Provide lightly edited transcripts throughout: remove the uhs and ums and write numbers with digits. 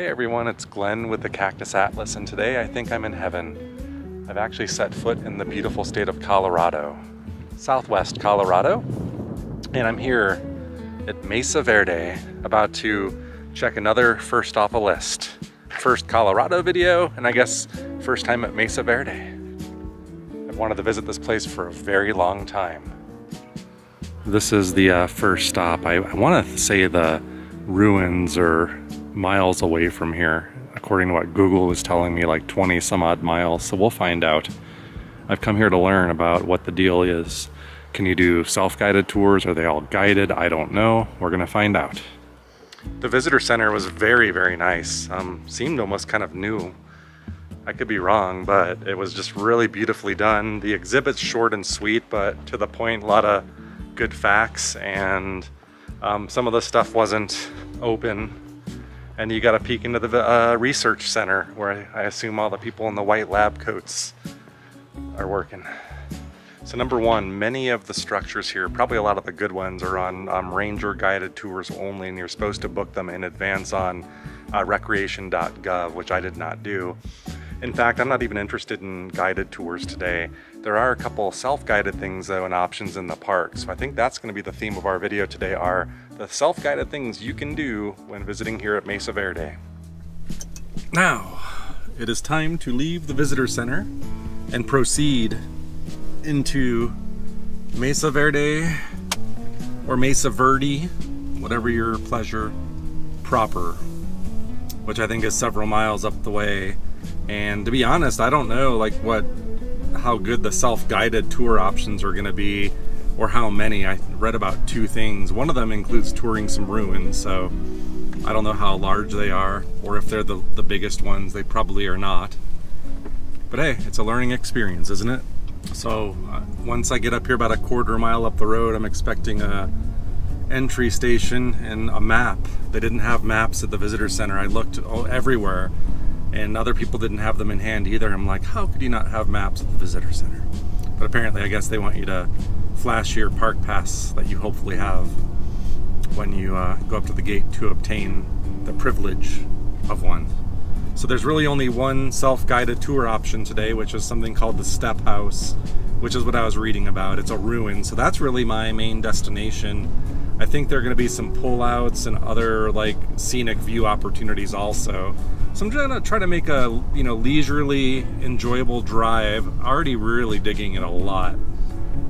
Hey everyone, it's Glenn with the Cactus Atlas, and today I think I'm in heaven. I've actually set foot in the beautiful state of Colorado, Southwest Colorado, and I'm here at Mesa Verde, about to check another first off a list. First Colorado video, and I guess first time at Mesa Verde. I've wanted to visit this place for a very long time. This is the first stop. I want to say the ruins are miles away from here, according to what Google was telling me, like 20 some odd miles, so we'll find out. I've come here to learn about what the deal is. Can you do self-guided tours? Are they all guided? I don't know. We're gonna find out. The visitor center was very, very nice. Seemed almost kind of new. I could be wrong, but it was just really beautifully done. The exhibit's short and sweet, but to the point, a lot of good facts, and some of the stuff wasn't open. And you got a peek into the research center, where I assume all the people in the white lab coats are working. So number one, many of the structures here, probably a lot of the good ones, are on ranger guided tours only, and you're supposed to book them in advance on recreation.gov, which I did not do. In fact, I'm not even interested in guided tours today. There are a couple self-guided things though and options in the park. So I think that's going to be the theme of our video today, are the self-guided things you can do when visiting here at Mesa Verde. Now, it is time to leave the visitor center and proceed into Mesa Verde, or Mesa Verde, whatever your pleasure, proper, which I think is several miles up the way. And to be honest, I don't know how good the self-guided tour options are going to be, or how many. I read about 2 things. One of them includes touring some ruins, so I don't know how large they are, or if they're the biggest ones. They probably are not. But hey, it's a learning experience, isn't it? So once I get up here about a quarter mile up the road, I'm expecting a entry station and a map. They didn't have maps at the visitor center. I looked everywhere, and other people didn't have them in hand either. I'm like, how could you not have maps at the visitor center? But apparently, I guess they want you to flash your park pass that you hopefully have when you go up to the gate to obtain the privilege of one. So there's really only one self-guided tour option today, which is something called the Step House, which is what I was reading about. It's a ruin, so that's really my main destination. I think there are going to be some pullouts and other scenic view opportunities also. So I'm gonna try to make a leisurely, enjoyable drive. Already really digging it a lot.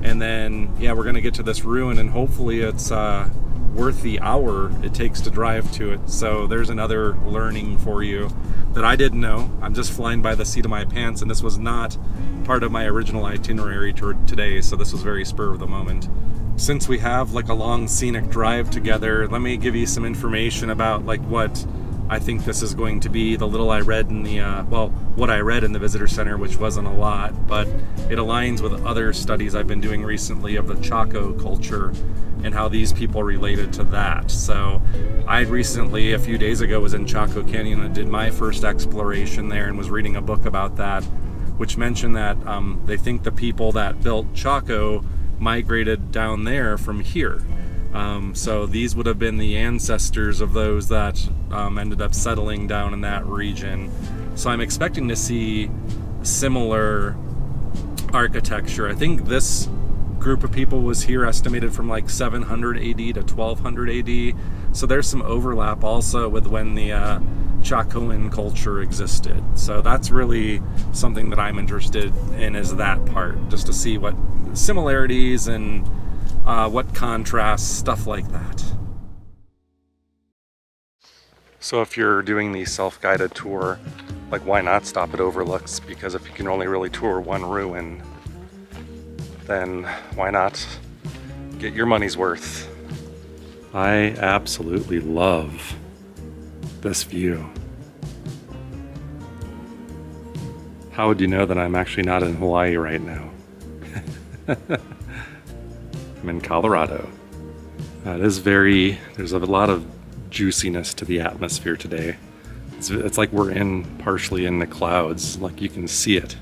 And then yeah, we're gonna get to this ruin, and hopefully it's worth the hour it takes to drive to it. So there's another learning for you that I didn't know. I'm just flying by the seat of my pants, and this was not part of my original itinerary today, so this was very spur of the moment. Since we have a long scenic drive together, let me give you some information about what I think this is going to be. The little I read in the, what I read in the visitor center, which wasn't a lot, but it aligns with other studies I've been doing recently of the Chaco culture and how these people related to that. So I recently, a few days ago, was in Chaco Canyon and did my first exploration there, and was reading a book about that, which mentioned that they think the people that built Chaco migrated down there from here. So these would have been the ancestors of those that ended up settling down in that region. So I'm expecting to see similar architecture. I think this group of people was here estimated from 700 AD to 1200 AD. So there's some overlap also with when the Chacoan culture existed. So that's really something that I'm interested in, is that part, just to see what similarities and what contrasts, stuff like that. So if you're doing the self-guided tour, why not stop at overlooks? Because if you can only really tour one ruin, then why not get your money's worth? I absolutely love this view. How would you know that I'm actually not in Hawaii right now? I'm in Colorado. There's a lot of juiciness to the atmosphere today. It's like we're partially in the clouds, you can see it.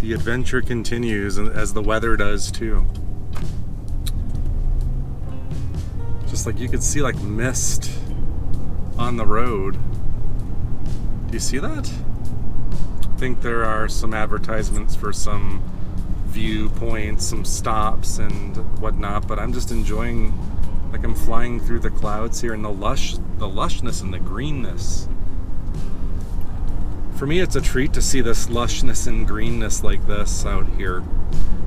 The adventure continues, as the weather does too. Just like you could see like mist on the road. Do you see that? I think there are some advertisements for some viewpoints, some stops and whatnot, but I'm just enjoying, like I'm flying through the clouds here and the lushness and the greenness. For me, it's a treat to see this lushness and greenness like this out here.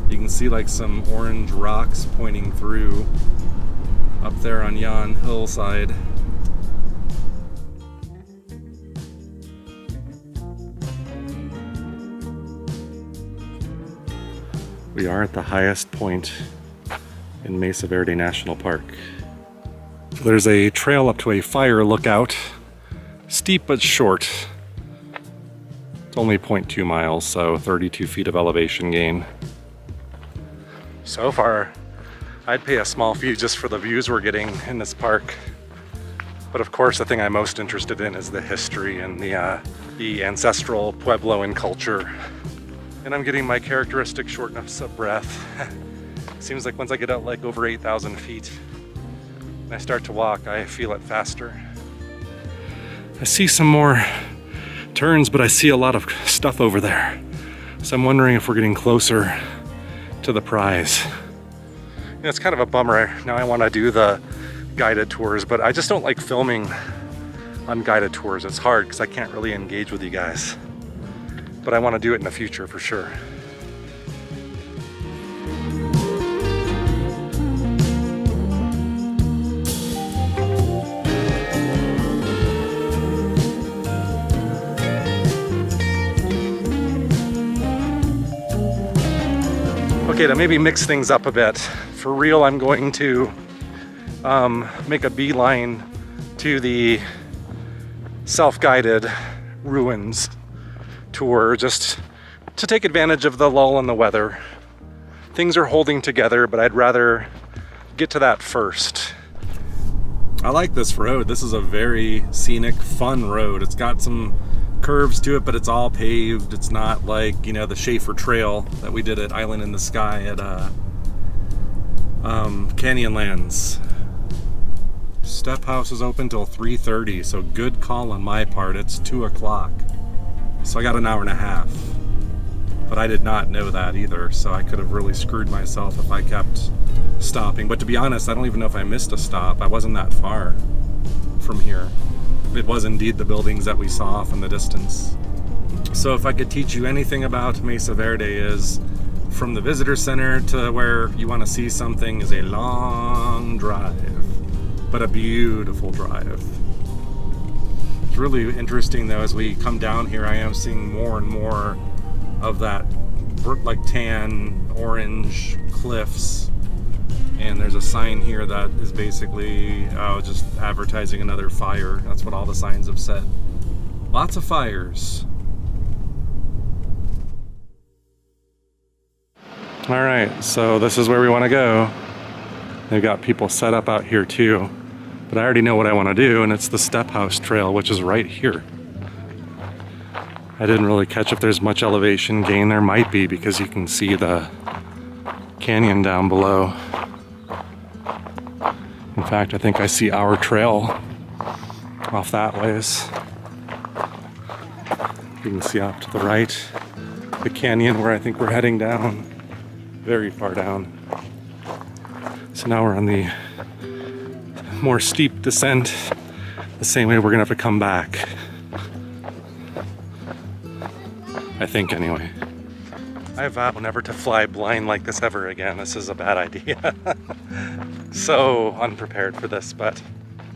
You can see like some orange rocks pointing through up there on yon hillside. We are at the highest point in Mesa Verde National Park. There's a trail up to a fire lookout, steep but short. It's only 0.2 miles, so 32 feet of elevation gain. So far, I'd pay a small fee just for the views we're getting in this park. But of course, the thing I'm most interested in is the history and the ancestral Puebloan culture. And I'm getting my characteristic shortness of breath. Seems like once I get out like over 8,000 feet and I start to walk, I feel it faster. I see some more turns, but I see a lot of stuff over there. So I'm wondering if we're getting closer to the prize. You know, it's kind of a bummer. Now I want to do the guided tours, but I just don't like filming on guided tours. It's hard because I can't really engage with you guys. But I want to do it in the future for sure. Okay, to maybe mix things up a bit, for real, I'm going to make a beeline to the self-guided ruins tour, just to take advantage of the lull in the weather. Things are holding together, but I'd rather get to that first. I like this road. This is a very scenic, fun road. It's got some curves to it, but it's all paved. It's not like, you know, the Schaefer Trail that we did at Island in the Sky at Canyonlands. Step house is open till 3:30, so good call on my part. It's 2 o'clock. So I got an hour and a half. But I did not know that either, so I could have really screwed myself if I kept stopping. But to be honest, I don't even know if I missed a stop. I wasn't that far from here. It was indeed the buildings that we saw off in the distance. So if I could teach you anything about Mesa Verde, is from the visitor center to where you want to see something is a long drive, but a beautiful drive. It's really interesting though, as we come down here, I am seeing more and more of that like tan orange cliffs. And there's a sign here that is basically just advertising another fire. That's what all the signs have said. Lots of fires. All right, so this is where we want to go. They've got people set up out here too. But I already know what I want to do, and it's the Step House Trail, which is right here. I didn't really catch if there's much elevation gain. There might be, because you can see the canyon down below. In fact, I think I see our trail off that ways. You can see off to the right the canyon where I think we're heading down, very far down. So now we're on the more steep descent, the same way we're gonna have to come back. I think, anyway. I vow never to fly blind like this ever again. This is a bad idea. So unprepared for this, but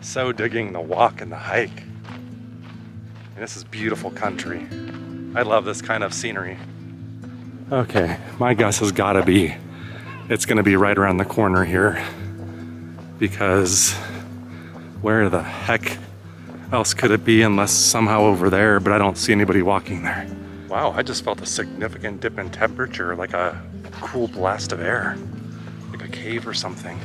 so digging the walk and the hike. And this is beautiful country. I love this kind of scenery. Okay, my guess has gotta be it's gonna be right around the corner here, because where the heck else could it be unless somehow over there, but I don't see anybody walking there. Wow, I just felt a significant dip in temperature, like a cool blast of air, like a cave or something.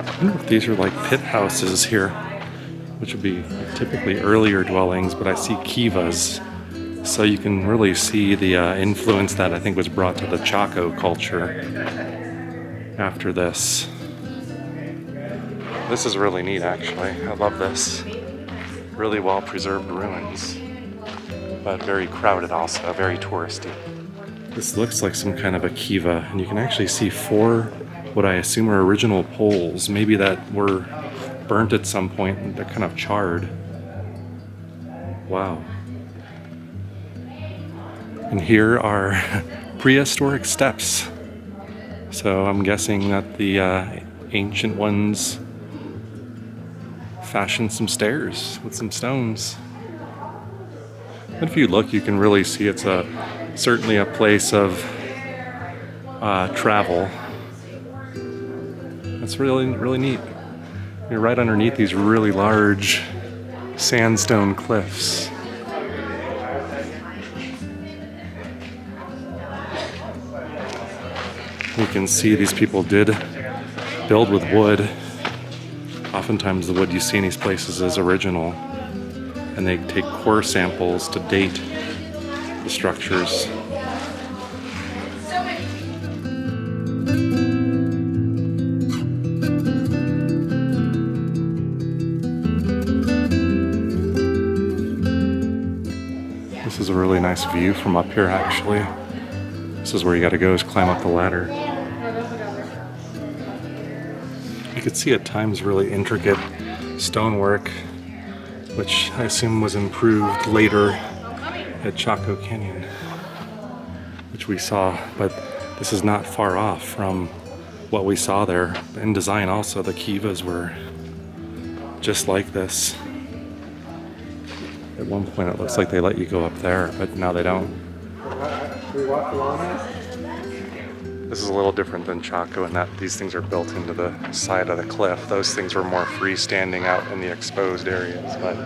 I wonder if these are like pit houses here. which would be typically earlier dwellings, but I see kivas. So you can really see the influence that I think was brought to the Chaco culture after this. This is really neat, actually. I love this. Really well preserved ruins, but very crowded also, very touristy. This looks like some kind of a kiva, and you can actually see 4 what I assume are original poles, maybe that were burnt at some point and they're kind of charred. Wow. And here are prehistoric steps. So I'm guessing that the ancient ones fashioned some stairs with some stones. But if you look, you can really see it's certainly a place of travel. It's really, really neat. You're right underneath these really large sandstone cliffs. You can see these people did build with wood. Oftentimes the wood you see in these places is original, and they take core samples to date the structures. This is a really nice view from up here, actually. This is where you gotta go, is climb up the ladder. You could see at times really intricate stonework, which I assume was improved later at Chaco Canyon, which we saw, but this is not far off from what we saw there. In design also, the kivas were just like this. At one point it looks like they let you go up there, but now they don't. Should we walk along this? This is a little different than Chaco in that these things are built into the side of the cliff. Those things were more freestanding out in the exposed areas, but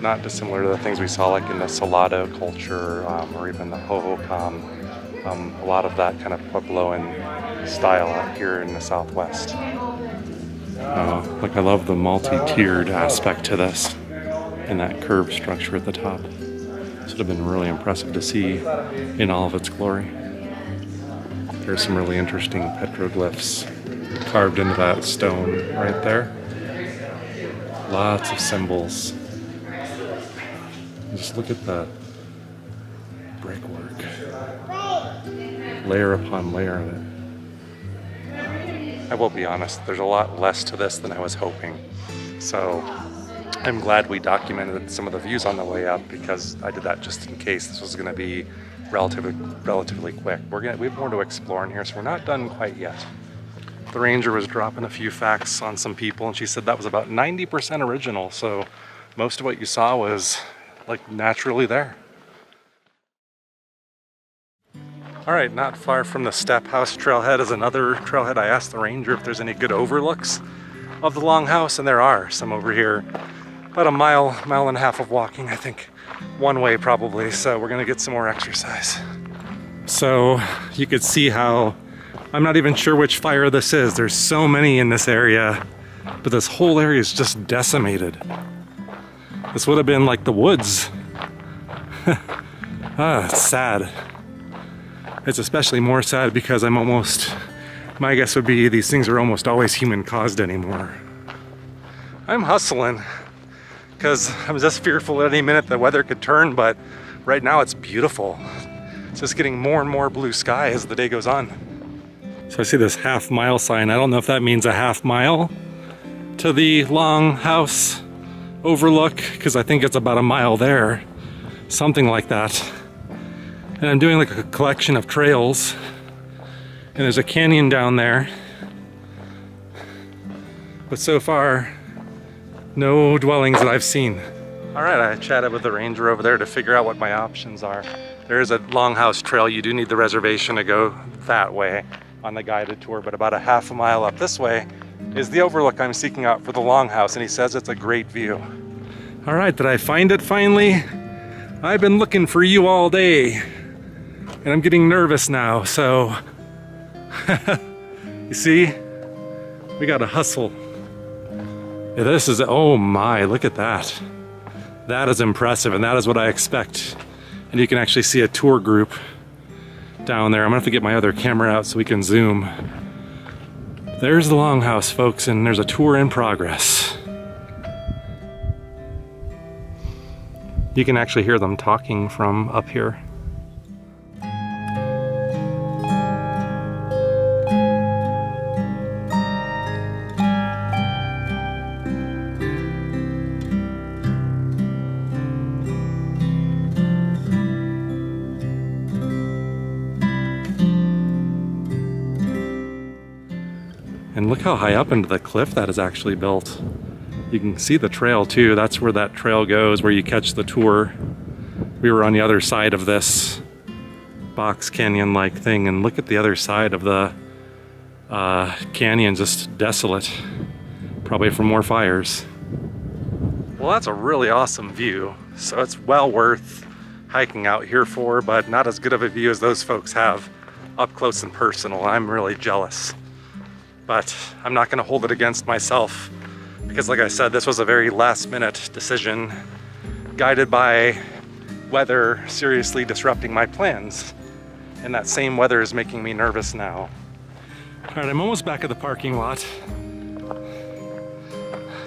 not dissimilar to the things we saw like in the Salado culture or even the Hohokam. A lot of that kind of Puebloan style out here in the Southwest. Like I love the multi-tiered aspect to this and that curved structure at the top. This would have been really impressive to see in all of its glory. There's some really interesting petroglyphs carved into that stone right there. Lots of symbols. Just look at the brickwork. Layer upon layer of it. I will be honest, there's a lot less to this than I was hoping. So I'm glad we documented some of the views on the way up, because I did that just in case this was going to be relatively quick. We have more to explore in here, so we're not done quite yet. The ranger was dropping a few facts on some people, and she said that was about 90% original, so most of what you saw was like naturally there. All right, not far from the Step House trailhead is another trailhead. I asked the ranger if there's any good overlooks of the Longhouse, and there are some over here. About a mile and a half of walking, I think. One way probably, so we're gonna get some more exercise. So you could see how, I'm not even sure which fire this is. There's so many in this area, but this whole area is just decimated. This would have been like the woods. It's sad. It's especially more sad because my guess would be these things are almost always human caused anymore. I'm hustling, because I'm just fearful at any minute the weather could turn, but right now it's beautiful. It's just getting more and more blue sky as the day goes on. So I see this half-mile sign. I don't know if that means a half mile to the Longhouse overlook, because I think it's about a mile there, something like that. And I'm doing like a collection of trails, and there's a canyon down there. But so far, no dwellings that I've seen. All right, I chatted with the ranger over there to figure out what my options are. There is a Longhouse trail. You do need the reservation to go that way on the guided tour, but about a half a mile up this way is the overlook I'm seeking out for the Longhouse, and he says it's a great view. All right, did I find it finally? I've been looking for you all day, and I'm getting nervous now, so you see, we gotta hustle. This is, oh my, look at that. That is impressive, and that is what I expect. And you can actually see a tour group down there. I'm gonna have to get my other camera out so we can zoom. There's the Longhouse, folks, and there's a tour in progress. You can actually hear them talking from up here. And look how high up into the cliff that is actually built. You can see the trail too. That's where that trail goes, where you catch the tour. We were on the other side of this box canyon-like thing, and look at the other side of the canyon, just desolate. Probably from more fires. Well, that's a really awesome view. So it's well worth hiking out here for, but not as good of a view as those folks have up close and personal. I'm really jealous. But I'm not gonna hold it against myself because, like I said, this was a very last minute decision guided by weather seriously disrupting my plans. And that same weather is making me nervous now. All right, I'm almost back at the parking lot.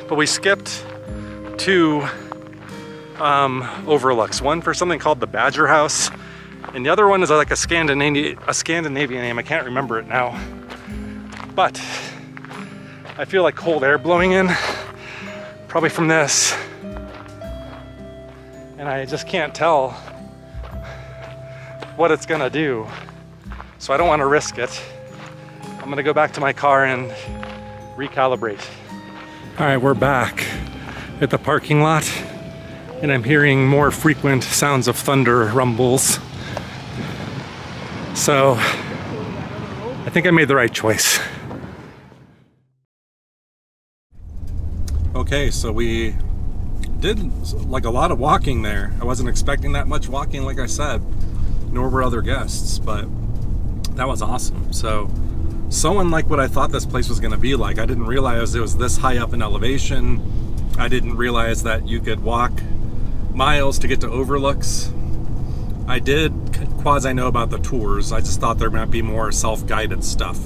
But we skipped two overlooks. One for something called the Badger House, and the other one is like a Scandinavian name. I can't remember it now. But I feel like cold air blowing in, probably from this. And I just can't tell what it's gonna do. So I don't wanna risk it. I'm gonna go back to my car and recalibrate. All right, we're back at the parking lot, and I'm hearing more frequent sounds of thunder rumbles. So I think I made the right choice. Okay, so we did like a lot of walking there. I wasn't expecting that much walking, like I said, nor were other guests, but that was awesome. So unlike what I thought this place was gonna be like. I didn't realize it was this high up in elevation. I didn't realize that you could walk miles to get to overlooks. I did quasi know about the tours. I just thought there might be more self-guided stuff.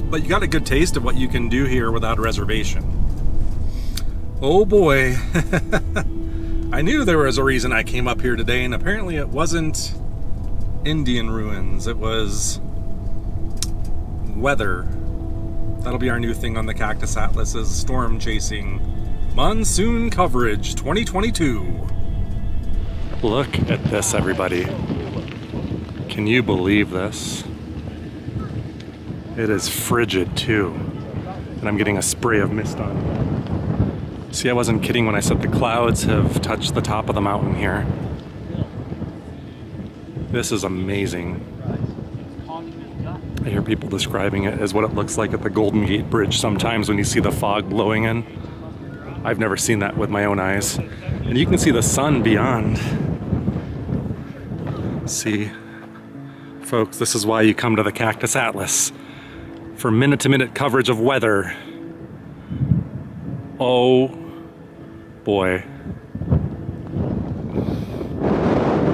But you got a good taste of what you can do here without a reservation. Oh boy. I knew there was a reason I came up here today, and apparently it wasn't Indian ruins. It was weather. That'll be our new thing on the Cactus Atlas, is storm chasing. Monsoon coverage 2022. Look at this, everybody. Can you believe this? It is frigid too. And I'm getting a spray of mist on me. See, I wasn't kidding when I said the clouds have touched the top of the mountain here. This is amazing. I hear people describing it as what it looks like at the Golden Gate Bridge sometimes when you see the fog blowing in. I've never seen that with my own eyes. And you can see the sun beyond. See, folks, this is why you come to the Cactus Atlas, for minute-to-minute coverage of weather. Oh boy.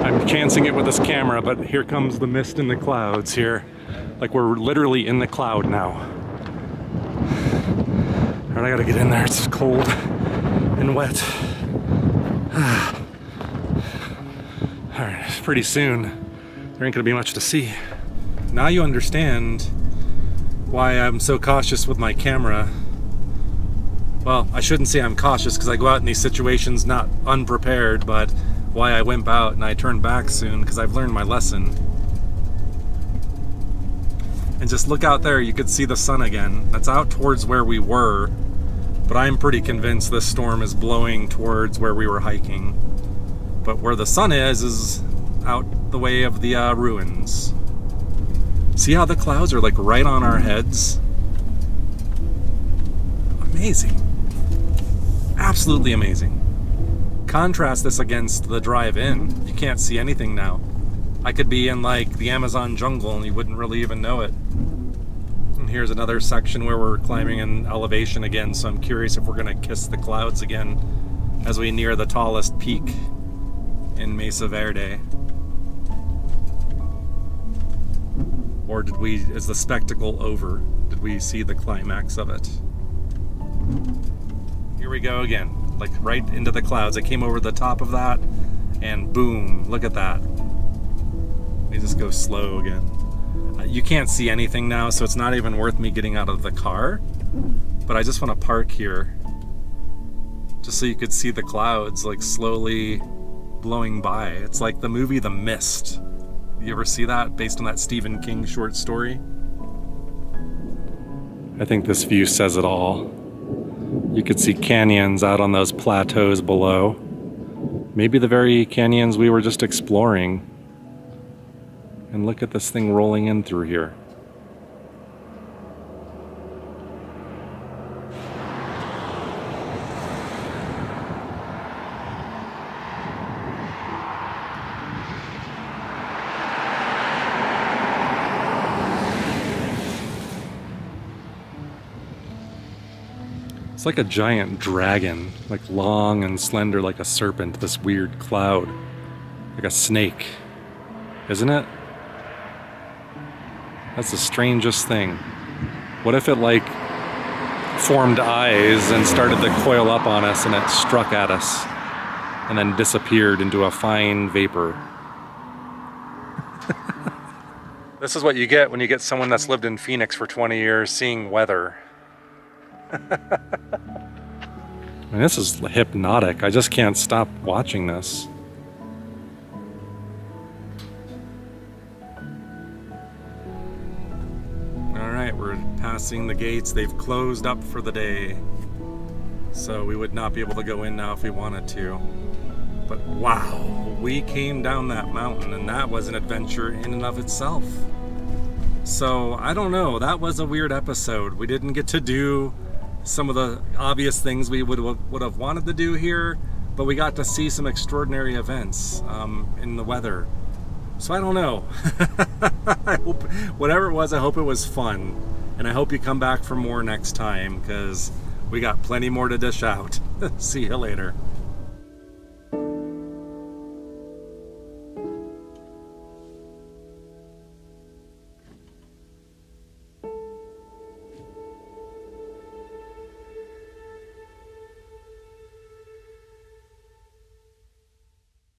I'm chancing it with this camera, but here comes the mist and the clouds here. Like we're literally in the cloud now. All right, I gotta get in there, it's cold and wet. All right, pretty soon, there ain't gonna be much to see. Now you understand why I'm so cautious with my camera. Well, I shouldn't say I'm cautious because I go out in these situations not unprepared, but why I wimp out and I turn back soon, because I've learned my lesson. And just look out there, you could see the sun again. That's out towards where we were, but I'm pretty convinced this storm is blowing towards where we were hiking. But where the sun is out the way of the ruins. See how the clouds are like right on our heads? Amazing. Absolutely amazing. Contrast this against the drive-in. You can't see anything now. I could be in like the Amazon jungle and you wouldn't really even know it. And here's another section where we're climbing in elevation again, so I'm curious if we're gonna kiss the clouds again as we near the tallest peak in Mesa Verde. Or is the spectacle over? Did we see the climax of it? Here we go again, like right into the clouds. I came over the top of that and boom, look at that. Let me just go slow again. You can't see anything now, so it's not even worth me getting out of the car. But I just want to park here just so you could see the clouds like slowly blowing by. It's like the movie The Mist. You ever see that, based on that Stephen King short story? I think this view says it all. You could see canyons out on those plateaus below. Maybe the very canyons we were just exploring. And look at this thing rolling in through here. It's like a giant dragon, like long and slender like a serpent, this weird cloud, like a snake, isn't it? That's the strangest thing. What if it like formed eyes and started to coil up on us and it struck at us and then disappeared into a fine vapor? This is what you get when you get someone that's lived in Phoenix for 20 years seeing weather. I mean, this is hypnotic. I just can't stop watching this. Alright, we're passing the gates. They've closed up for the day. So we would not be able to go in now if we wanted to. But wow, we came down that mountain and that was an adventure in and of itself. So I don't know, that was a weird episode. We didn't get to do some of the obvious things we would have wanted to do here, but we got to see some extraordinary events in the weather. So I don't know. I hope, whatever it was, I hope it was fun. And I hope you come back for more next time, because we got plenty more to dish out. See you later.